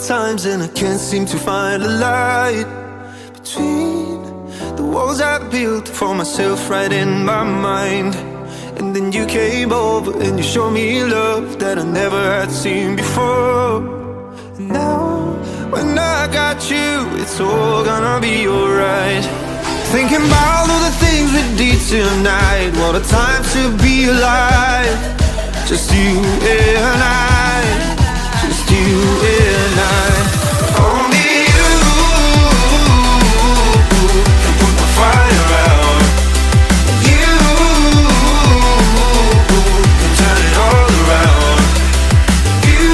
times and I can't seem to find a light between the walls I built for myself right in my mind. And then you came over and you showed me love that I never had seen before. And now when I got you, it's all gonna be alright. Thinking about all the things we did tonight. What a time to be alive. Just you and I, just you and I. Only you can put the fire out. You can turn it all around. You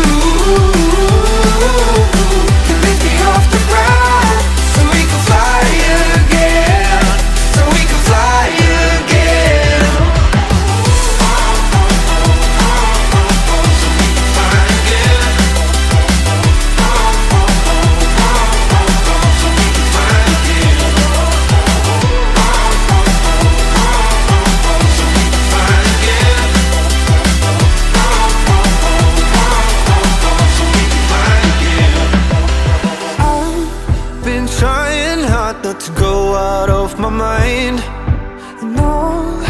can lift me off the ground so we can fly again, so we can fly again. Trying hard not to go out of my mind. And all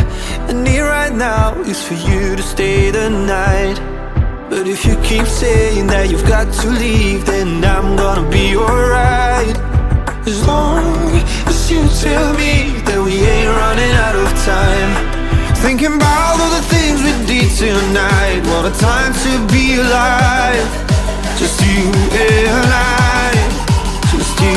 I need right now is for you to stay the night. But if you keep saying that you've got to leave, then I'm gonna be alright. As long as you tell me that we ain't running out of time. Thinking about all the things we did tonight. What a time to be alive. Just you and I, just you